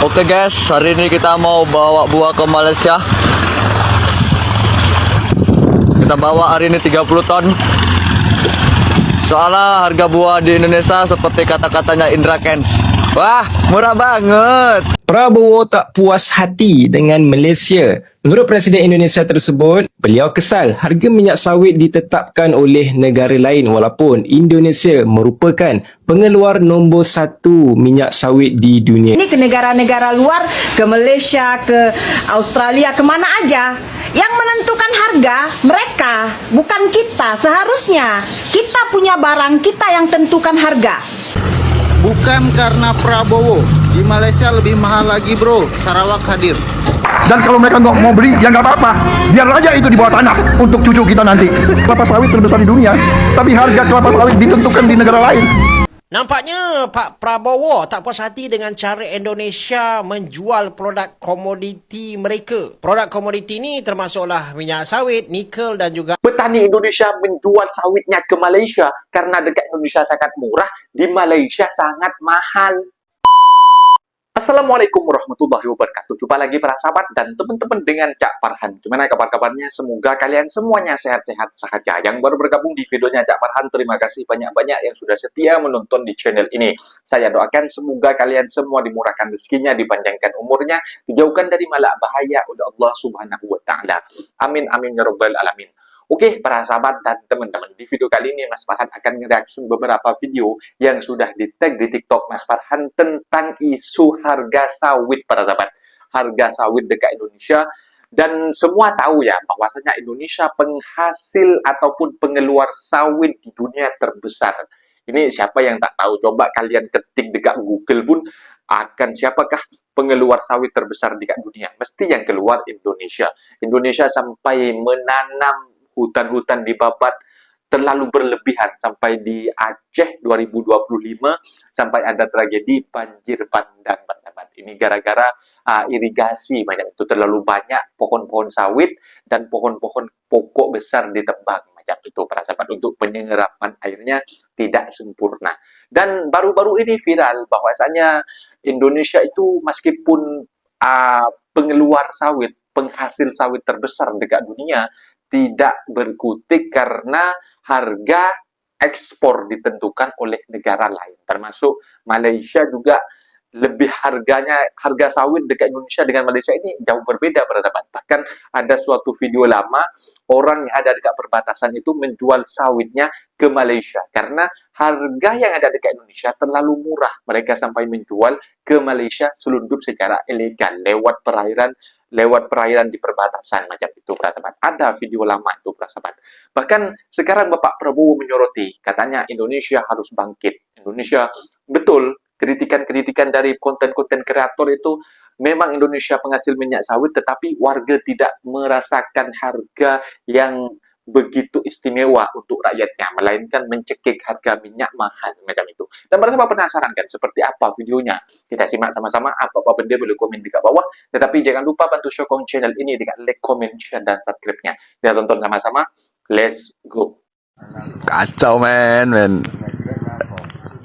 Oke guys, hari ini kita mau bawa buah ke Malaysia. Kita bawa hari ini 30 ton. Soalnya harga buah di Indonesia seperti kata-katanya Indra Kents. Wah, murah banget. Prabowo tak puas hati dengan Malaysia. Menurut Presiden Indonesia tersebut, beliau kesal harga minyak sawit ditetapkan oleh negara lain walaupun Indonesia merupakan pengeluar nombor 1 minyak sawit di dunia. Ini ke negara-negara luar, ke Malaysia, ke Australia, kemana aja. Yang menentukan harga mereka, bukan kita. Seharusnya kita punya barang, kita yang tentukan harga. Bukan karena Prabowo, di Malaysia lebih mahal lagi bro. Sarawak hadir. Dan kalau mereka nggak mau beli, ya nggak apa-apa. Biar aja itu di bawah tanah untuk cucu kita nanti. Kelapa sawit terbesar di dunia, tapi harga kelapa sawit ditentukan di negara lain. Nampaknya Pak Prabowo tak puas hati dengan cara Indonesia menjual produk komoditi mereka. Produk komoditi ini termasuklah minyak sawit, nikel dan juga petani Indonesia menjual sawitnya ke Malaysia karena dekat Indonesia sangat murah, di Malaysia sangat mahal. Assalamualaikum warahmatullahi wabarakatuh. Jumpa lagi para sahabat dan teman-teman dengan Cak Farhan. Gimana kabar-kabarnya? Semoga kalian semuanya sehat-sehat saja. Yang baru bergabung di videonya Cak Farhan, terima kasih banyak-banyak yang sudah setia menonton di channel ini. Saya doakan semoga kalian semua dimurahkan rezekinya, dipanjangkan umurnya, dijauhkan dari malak bahaya oleh Allah Subhanahu wa Ta'ala. Amin amin ya rabbal alamin. Oke, para sahabat dan teman-teman, di video kali ini Mas Farhan akan ngereaksi beberapa video yang sudah di-tag di TikTok Mas Farhan tentang isu harga sawit, para sahabat. Harga sawit dekat Indonesia. Dan semua tahu ya, bahwasanya Indonesia penghasil ataupun pengeluar sawit di dunia terbesar. Ini siapa yang tak tahu? Coba kalian ketik dekat Google pun akan siapakah pengeluar sawit terbesar dekat dunia. Mesti yang keluar Indonesia. Indonesia sampai menanam hutan-hutan di Babat terlalu berlebihan sampai di Aceh 2025 sampai ada tragedi banjir bandang, teman-teman. Ini gara-gara irigasi macam itu, terlalu banyak pohon-pohon sawit dan pohon-pohon pokok besar ditebang macam itu, para sahabat, untuk penyerapan airnya tidak sempurna. Dan baru-baru ini viral bahwasanya Indonesia itu meskipun pengeluar sawit, penghasil sawit terbesar dekat dunia, tidak berkutik karena harga ekspor ditentukan oleh negara lain. Termasuk Malaysia juga lebih harga sawit dekat Indonesia dengan Malaysia ini jauh berbeda, para sahabat. Bahkan ada suatu video lama, orang yang ada dekat perbatasan itu menjual sawitnya ke Malaysia. Karena harga yang ada dekat Indonesia terlalu murah. Mereka sampai menjual ke Malaysia selundup secara ilegal lewat perairan di perbatasan macam itu, para sahabat. Ada video lama itu, para sahabat. Bahkan sekarang Bapak Prabowo menyoroti, katanya Indonesia harus bangkit. Indonesia, betul, kritikan-kritikan dari konten-konten kreator itu memang Indonesia penghasil minyak sawit, tetapi warga tidak merasakan harga yang begitu istimewa untuk rakyatnya, melainkan mencekik harga minyak mahal macam itu. Dan para sahabat penasaran kan seperti apa videonya? Kita simak sama-sama. Apa-apa benda boleh komen di bawah. Tetapi jangan lupa bantu sokong channel ini dengan like, comment, share, dan subscribe-nya. Kita tonton sama-sama. Let's go. Kacau men.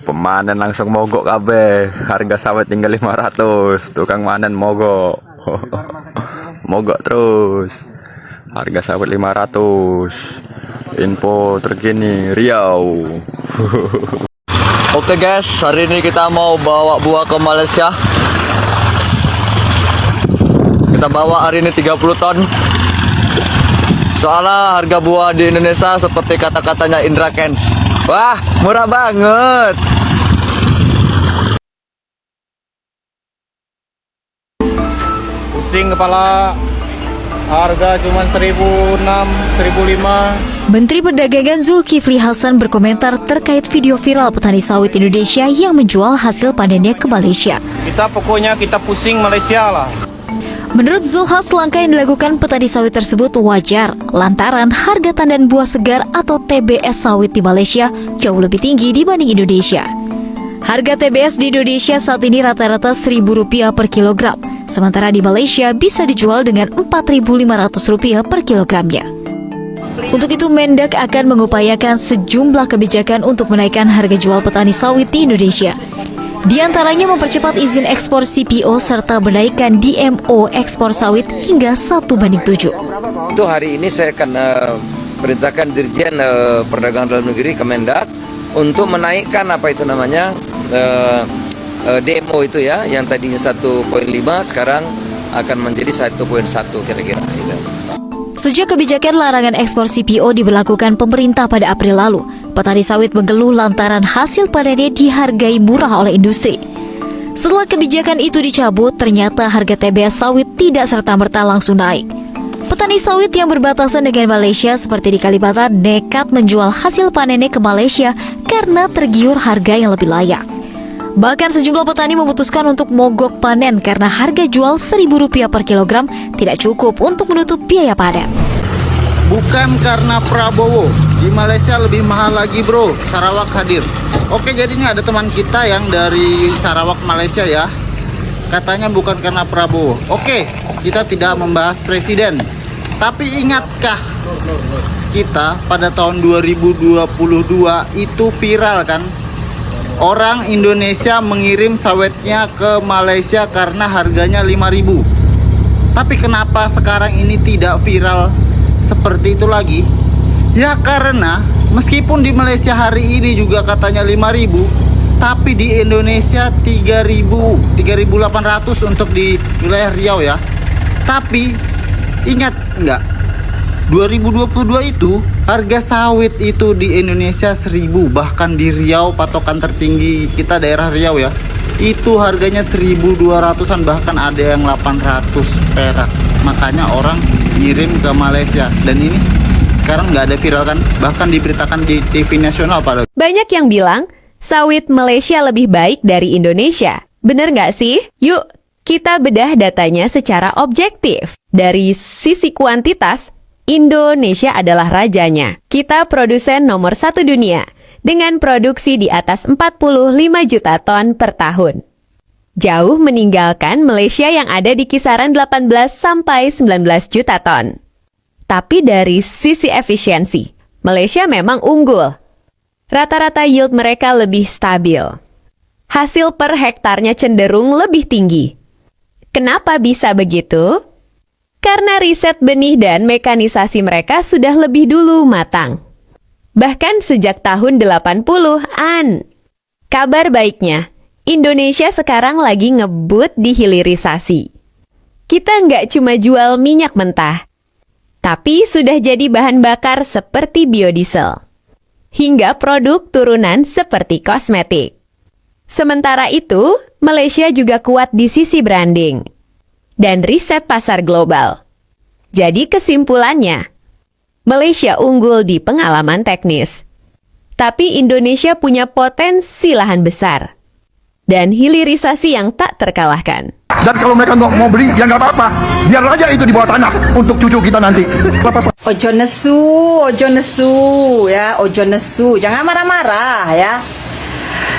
Pemanen langsung mogok kabeh. Harga sawit tinggal 500. Tukang manen mogok. Mogok terus. Harga sawit 500. Info terkini Riau. Oke guys, hari ini kita mau bawa buah ke Malaysia. Kita bawa hari ini 30 ton. Soalnya harga buah di Indonesia seperti kata-katanya Indra Kents. Wah, murah banget. Pusing kepala. Harga cuma 1.600, 1.500. Menteri Perdagangan Zulkifli Hasan berkomentar terkait video viral petani sawit Indonesia yang menjual hasil panennya ke Malaysia. Pokoknya kita pusing Malaysia lah. Menurut Zulhas, langkah yang dilakukan petani sawit tersebut wajar lantaran harga tandan buah segar atau TBS sawit di Malaysia jauh lebih tinggi dibanding Indonesia. Harga TBS di Indonesia saat ini rata-rata Rp1.000 per kilogram, sementara di Malaysia bisa dijual dengan Rp4.500 per kilogramnya. Untuk itu, Mendak akan mengupayakan sejumlah kebijakan untuk menaikkan harga jual petani sawit di Indonesia. Di antaranya mempercepat izin ekspor CPO serta menaikkan DMO ekspor sawit hingga 1:7. Itu hari ini saya akan perintahkan Dirjen Perdagangan Dalam Negeri Kemendak untuk menaikkan DMO itu ya, yang tadinya 1,5 sekarang akan menjadi 1,1 kira-kira. Sejak kebijakan larangan ekspor CPO diberlakukan pemerintah pada April lalu, petani sawit mengeluh lantaran hasil panennya dihargai murah oleh industri. Setelah kebijakan itu dicabut, ternyata harga TBS sawit tidak serta-merta langsung naik. Petani sawit yang berbatasan dengan Malaysia seperti di Kalimantan nekat menjual hasil panennya ke Malaysia karena tergiur harga yang lebih layak. Bahkan sejumlah petani memutuskan untuk mogok panen karena harga jual Rp1.000 per kilogram tidak cukup untuk menutup biaya panen. Bukan karena Prabowo, di Malaysia lebih mahal lagi bro, Sarawak hadir. Oke, jadi ini ada teman kita yang dari Sarawak Malaysia ya. Katanya bukan karena Prabowo. Oke, kita tidak membahas presiden. Tapi ingatkah kita pada tahun 2022 itu viral kan? Orang Indonesia mengirim sawitnya ke Malaysia karena harganya 5.000. Tapi kenapa sekarang ini tidak viral seperti itu lagi? Ya karena meskipun di Malaysia hari ini juga katanya 5.000, tapi di Indonesia 3.800 untuk di wilayah Riau ya. Tapi ingat enggak? 2022 itu harga sawit itu di Indonesia 1.000, bahkan di Riau patokan tertinggi kita daerah Riau ya, itu harganya 1.200-an, bahkan ada yang 800 perak. Makanya orang ngirim ke Malaysia, dan ini sekarang nggak ada viral kan, bahkan diberitakan di TV nasional pada. Banyak yang bilang sawit Malaysia lebih baik dari Indonesia. Bener nggak sih? Yuk kita bedah datanya secara objektif. Dari sisi kuantitas, Indonesia adalah rajanya. Kita produsen nomor 1 dunia dengan produksi di atas 45 juta ton per tahun. Jauh meninggalkan Malaysia yang ada di kisaran 18 sampai 19 juta ton. Tapi dari sisi efisiensi, Malaysia memang unggul. Rata-rata yield mereka lebih stabil. Hasil per hektarnya cenderung lebih tinggi. Kenapa bisa begitu? Karena riset benih dan mekanisasi mereka sudah lebih dulu matang. Bahkan sejak tahun 80-an. Kabar baiknya, Indonesia sekarang lagi ngebut di hilirisasi. Kita nggak cuma jual minyak mentah, tapi sudah jadi bahan bakar seperti biodiesel. Hingga produk turunan seperti kosmetik. Sementara itu, Malaysia juga kuat di sisi branding dan riset pasar global. Jadi kesimpulannya, Malaysia unggul di pengalaman teknis. Tapi Indonesia punya potensi lahan besar dan hilirisasi yang tak terkalahkan. Dan kalau mereka nggak mau beli, ya nggak apa-apa. Biar aja itu di bawah tanah untuk cucu kita nanti. Ojo nesu ya, ojo nesu. Jangan marah-marah ya.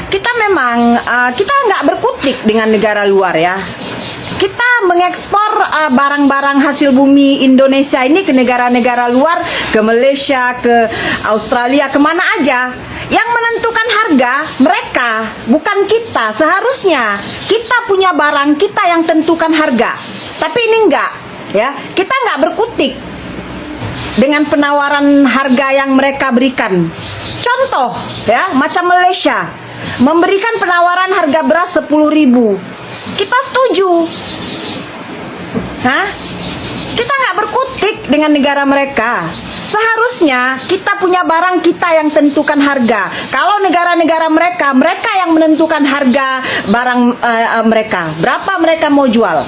Kita memang kita nggak berkutik dengan negara luar ya. Kita mengekspor barang-barang hasil bumi Indonesia ini ke negara-negara luar, ke Malaysia, ke Australia, kemana aja. Yang menentukan harga mereka, bukan kita. Seharusnya kita punya barang, kita yang tentukan harga. Tapi ini enggak, ya. Kita enggak berkutik dengan penawaran harga yang mereka berikan. Contoh, ya, macam Malaysia memberikan penawaran harga beras 10.000. Kita setuju. Hah? Kita nggak berkutik dengan negara mereka. Seharusnya kita punya barang, kita yang tentukan harga. Kalau negara-negara mereka, mereka yang menentukan harga barang mereka. Berapa mereka mau jual.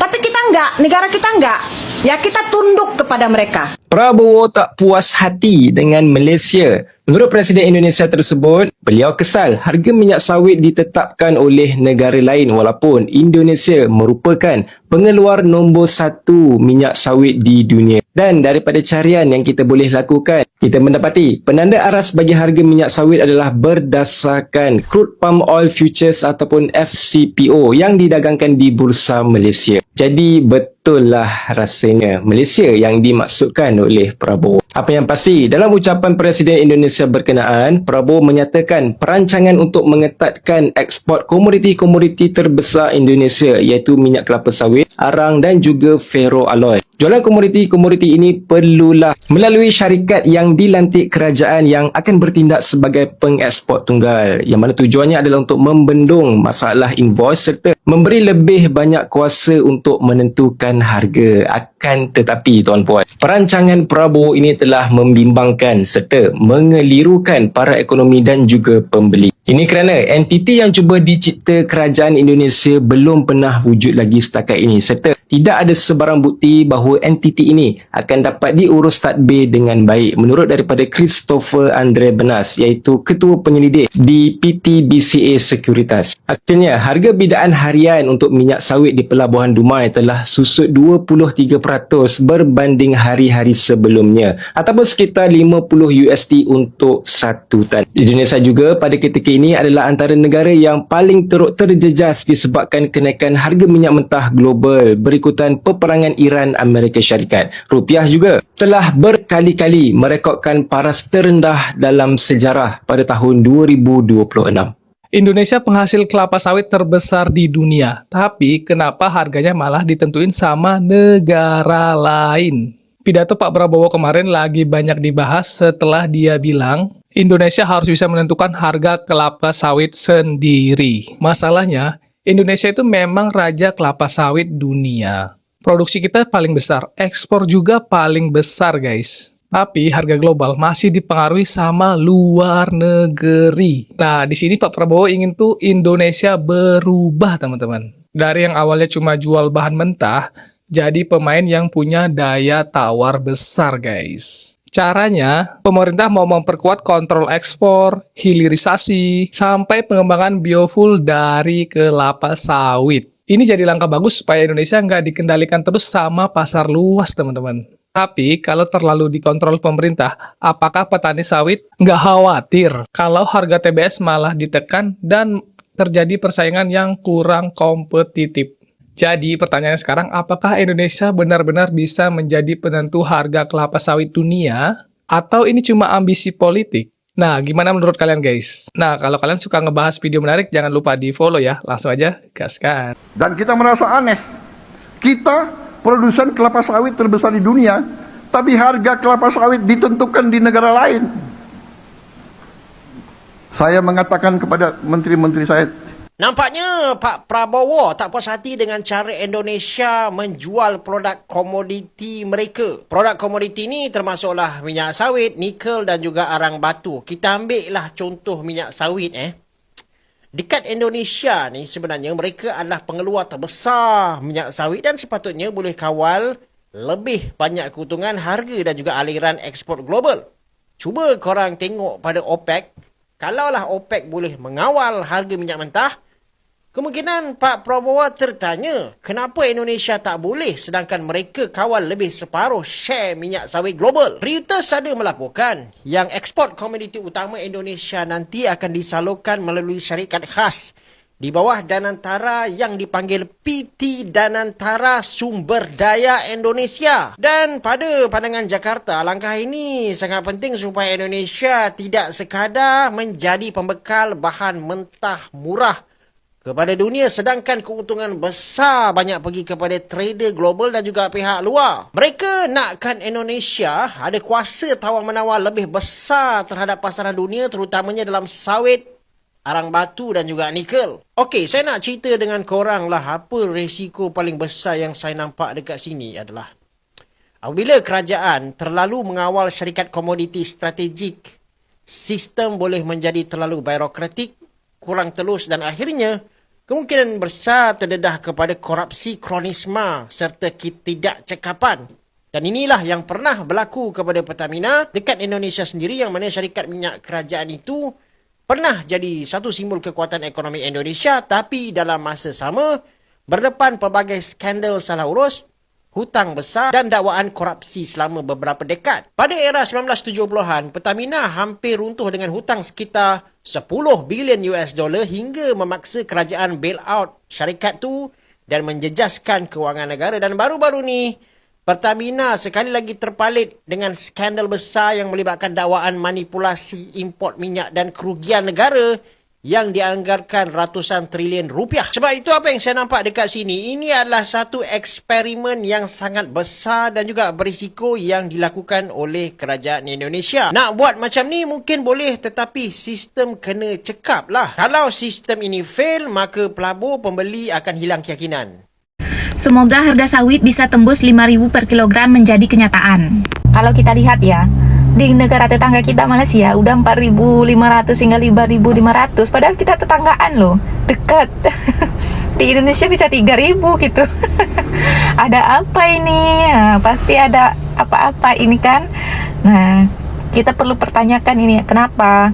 Tapi kita nggak, negara kita nggak. Ya kita tunduk kepada mereka. Prabowo tak puas hati dengan Malaysia. Menurut Presiden Indonesia tersebut, beliau kesal harga minyak sawit ditetapkan oleh negara lain walaupun Indonesia merupakan pengeluar nombor 1 minyak sawit di dunia. Dan daripada carian yang kita boleh lakukan, kita mendapati penanda aras bagi harga minyak sawit adalah berdasarkan Crude Palm Oil Futures ataupun FCPO yang didagangkan di Bursa Malaysia. Jadi betul lah rasanya Malaysia yang dimaksudkan oleh Prabowo. Apa yang pasti, dalam ucapan Presiden Indonesia berkenaan, Prabowo menyatakan perancangan untuk mengetatkan ekspor komoditi-komoditi terbesar Indonesia iaitu minyak kelapa sawit, arang dan juga ferroalloy. Jualan komoditi-komoditi ini perlulah melalui syarikat yang dilantik kerajaan yang akan bertindak sebagai pengeksport tunggal, yang mana tujuannya adalah untuk membendung masalah invoice serta memberi lebih banyak kuasa untuk menentukan harga. Akan tetapi tuan-puan, perancangan Prabowo ini telah membimbangkan serta mengelirukan para ekonomi dan juga pembeli. Ini kerana entiti yang cuba dicipta kerajaan Indonesia belum pernah wujud lagi setakat ini serta tidak ada sebarang bukti bahawa entiti ini akan dapat diurus tadbir dengan baik menurut daripada Christopher Andre Benas iaitu Ketua Penyelidik di PT BCA Sekuritas. Hasilnya, harga bidaan harian untuk minyak sawit di Pelabuhan Dumai telah susut 23% berbanding hari-hari sebelumnya ataupun sekitar $50 untuk 1 tan. Indonesia juga pada ketika ini adalah antara negara yang paling teruk terjejas disebabkan kenaikan harga minyak mentah global berikutan peperangan Iran Amerika Syarikat. Rupiah juga telah berkali-kali merekodkan paras terendah dalam sejarah pada tahun 2026. Indonesia penghasil kelapa sawit terbesar di dunia, tapi kenapa harganya malah ditentuin sama negara lain? Pidato Pak Prabowo kemarin lagi banyak dibahas setelah dia bilang Indonesia harus bisa menentukan harga kelapa sawit sendiri. Masalahnya, Indonesia itu memang raja kelapa sawit dunia. Produksi kita paling besar, ekspor juga paling besar guys. Tapi harga global masih dipengaruhi sama luar negeri. Nah, di sini Pak Prabowo ingin tuh Indonesia berubah teman-teman. Dari yang awalnya cuma jual bahan mentah, jadi pemain yang punya daya tawar besar guys. Caranya, pemerintah mau memperkuat kontrol ekspor, hilirisasi, sampai pengembangan biofuel dari kelapa sawit. Ini jadi langkah bagus supaya Indonesia nggak dikendalikan terus sama pasar luas, teman-teman. Tapi, kalau terlalu dikontrol pemerintah, apakah petani sawit nggak khawatir kalau harga TBS malah ditekan dan terjadi persaingan yang kurang kompetitif? Jadi pertanyaannya sekarang, apakah Indonesia benar-benar bisa menjadi penentu harga kelapa sawit dunia? Atau ini cuma ambisi politik? Nah, gimana menurut kalian guys? Nah, kalau kalian suka ngebahas video menarik, jangan lupa di follow ya. Langsung aja, gaskan. Dan kita merasa aneh. Kita produsen kelapa sawit terbesar di dunia, tapi harga kelapa sawit ditentukan di negara lain. Saya mengatakan kepada menteri-menteri saya, nampaknya Pak Prabowo tak puas hati dengan cara Indonesia menjual produk komoditi mereka. Produk komoditi ni termasuklah minyak sawit, nikel dan juga arang batu. Kita ambil lah contoh minyak sawit Dekat Indonesia ni sebenarnya mereka adalah pengeluar terbesar minyak sawit dan sepatutnya boleh kawal lebih banyak keuntungan harga dan juga aliran ekspor global. Cuba korang tengok pada OPEC. Kalaulah OPEC boleh mengawal harga minyak mentah, kemungkinan Pak Prabowo tertanya kenapa Indonesia tak boleh sedangkan mereka kawal lebih separuh share minyak sawit global. Reuters ada melaporkan yang ekspor komoditi utama Indonesia nanti akan disalurkan melalui syarikat khas di bawah Danantara yang dipanggil PT Danantara Sumber Daya Indonesia. Dan pada pandangan Jakarta, langkah ini sangat penting supaya Indonesia tidak sekadar menjadi pembekal bahan mentah murah kepada dunia sedangkan keuntungan besar banyak pergi kepada trader global dan juga pihak luar. Mereka nakkan Indonesia ada kuasa tawar-menawar lebih besar terhadap pasaran dunia terutamanya dalam sawit, arang batu dan juga nikel. Okey, saya nak cerita dengan korang lah apa risiko paling besar yang saya nampak dekat sini adalah apabila kerajaan terlalu mengawal syarikat komoditi strategik, sistem boleh menjadi terlalu birokratik, kurang telus dan akhirnya kemungkinan besar terdedah kepada korupsi kronisma serta ketidakcekapan. Dan inilah yang pernah berlaku kepada Pertamina dekat Indonesia sendiri yang mana syarikat minyak kerajaan itu pernah jadi satu simbol kekuatan ekonomi Indonesia tapi dalam masa sama berdepan pelbagai skandal salah urus, hutang besar dan dakwaan korupsi selama beberapa dekad. Pada era 1970-an, Pertamina hampir runtuh dengan hutang sekitar 10 bilion US dollar hingga memaksa kerajaan bail out syarikat tu dan menjejaskan kewangan negara. Dan baru-baru ni, Pertamina sekali lagi terpalit dengan skandal besar yang melibatkan dakwaan manipulasi import minyak dan kerugian negara yang dianggarkan ratusan triliun rupiah. Sebab itu apa yang saya nampak dekat sini, ini adalah satu eksperimen yang sangat besar dan juga berisiko yang dilakukan oleh kerajaan Indonesia. Nak buat macam ni mungkin boleh, tetapi sistem kena cekap lah. Kalau sistem ini fail, maka pelabur pembeli akan hilang keyakinan. Semoga harga sawit bisa tembus 5.000 per kilogram menjadi kenyataan. Kalau kita lihat ya, di negara tetangga kita Malaysia udah 4.500 hingga 5.500, padahal kita tetanggaan loh, dekat. Di Indonesia bisa 3.000 gitu. Ada apa ini? Nah, pasti ada apa-apa ini kan. Nah, kita perlu pertanyakan ini, kenapa?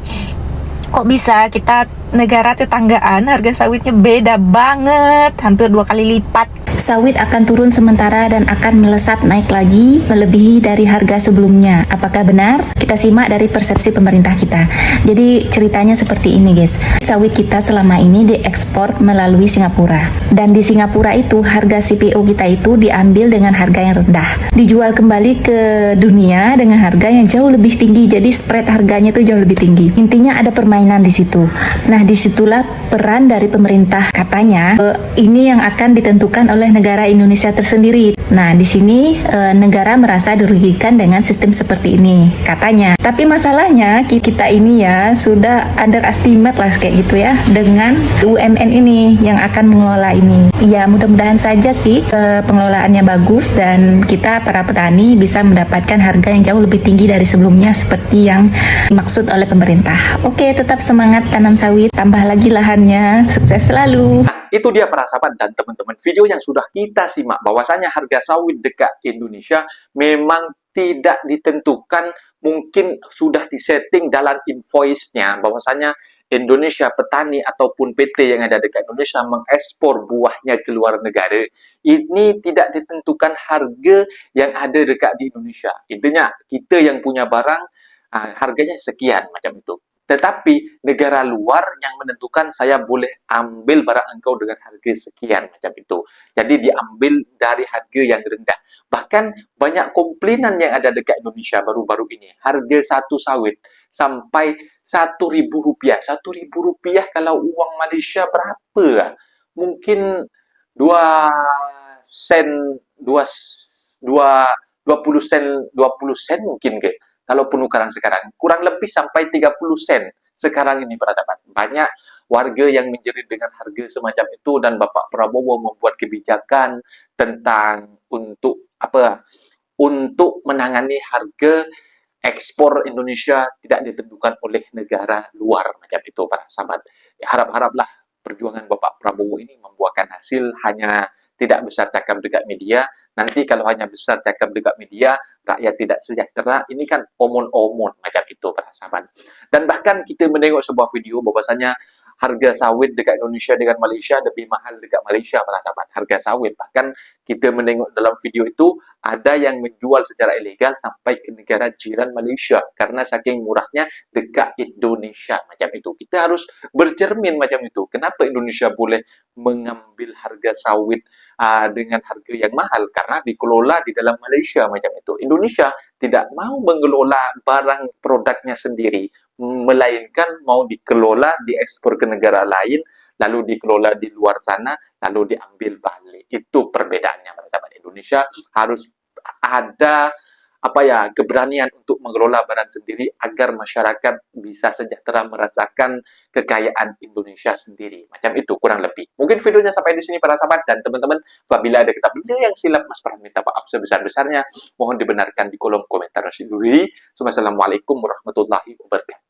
Kok bisa kita negara tetanggaan harga sawitnya beda banget, hampir 2 kali lipat. Sawit akan turun sementara dan akan melesat naik lagi melebihi dari harga sebelumnya. Apakah benar? Kita simak dari persepsi pemerintah kita. Jadi ceritanya seperti ini guys. Sawit kita selama ini diekspor melalui Singapura. Dan di Singapura itu harga CPO kita itu diambil dengan harga yang rendah. Dijual kembali ke dunia dengan harga yang jauh lebih tinggi. Jadi spread harganya itu jauh lebih tinggi. Intinya ada permainan di situ. Nah, disitulah peran dari pemerintah katanya. Ini yang akan ditentukan oleh negara Indonesia tersendiri. Nah, di sini negara merasa dirugikan dengan sistem seperti ini katanya. Tapi masalahnya kita ini ya sudah underestimate lah kayak gitu ya dengan UMN ini yang akan mengelola ini. Ya, mudah-mudahan saja sih pengelolaannya bagus dan kita para petani bisa mendapatkan harga yang jauh lebih tinggi dari sebelumnya seperti yang dimaksud oleh pemerintah. Oke, tetap semangat tanam sawit, tambah lagi lahannya, sukses selalu. Itu dia para sahabat dan teman-teman, video yang sudah kita simak bahwasanya harga sawit dekat Indonesia memang tidak ditentukan, mungkin sudah disetting dalam invoice-nya bahwasanya Indonesia petani ataupun PT yang ada dekat Indonesia mengekspor buahnya ke luar negara. Ini tidak ditentukan harga yang ada dekat di Indonesia. Intinya kita yang punya barang harganya sekian macam itu. Tetapi negara luar yang menentukan saya boleh ambil barang engkau dengan harga sekian macam itu. Jadi diambil dari harga yang rendah. Bahkan banyak komplainan yang ada dekat Indonesia baru-baru ini. Harga satu sawit sampai Rp1.000. Rp1.000 kalau uang Malaysia berapa? Mungkin 20 sen mungkin ke? Kalau penukaran sekarang, kurang lebih sampai 30 sen sekarang ini para sahabat. Banyak warga yang menjerit dengan harga semacam itu dan Bapak Prabowo membuat kebijakan tentang untuk menangani harga ekspor Indonesia tidak ditentukan oleh negara luar macam itu para sahabat. Ya, harap-haraplah perjuangan Bapak Prabowo ini membuahkan hasil, hanya tidak besar cakap dekat media. Nanti kalau hanya besar cakap dekat media, rakyat tidak sejahtera, ini kan omon-omon macam itu para sahabat. Dan bahkan kita menengok sebuah video bahwasanya harga sawit dekat Indonesia dengan Malaysia lebih mahal dekat Malaysia para sahabat. Harga sawit, bahkan kita menengok dalam video itu ada yang menjual secara ilegal sampai ke negara jiran Malaysia karena saking murahnya dekat Indonesia macam itu. Kita harus bercermin macam itu. Kenapa Indonesia boleh mengambil harga sawit dengan harga yang mahal? Karena dikelola di dalam Malaysia macam itu. Indonesia tidak mau mengelola barang produknya sendiri, melainkan mau dikelola, diekspor ke negara lain, lalu dikelola di luar sana, lalu diambil balik. Itu perbedaannya para sahabat. Indonesia harus ada keberanian untuk mengelola barang sendiri agar masyarakat bisa sejahtera merasakan kekayaan Indonesia sendiri. Macam itu kurang lebih. Mungkin videonya sampai di sini para sahabat dan teman-teman. Apabila ada kata benda yang silap, Mas Farhan minta maaf sebesar-besarnya. Mohon dibenarkan di kolom komentar. Assalamualaikum warahmatullahi wabarakatuh.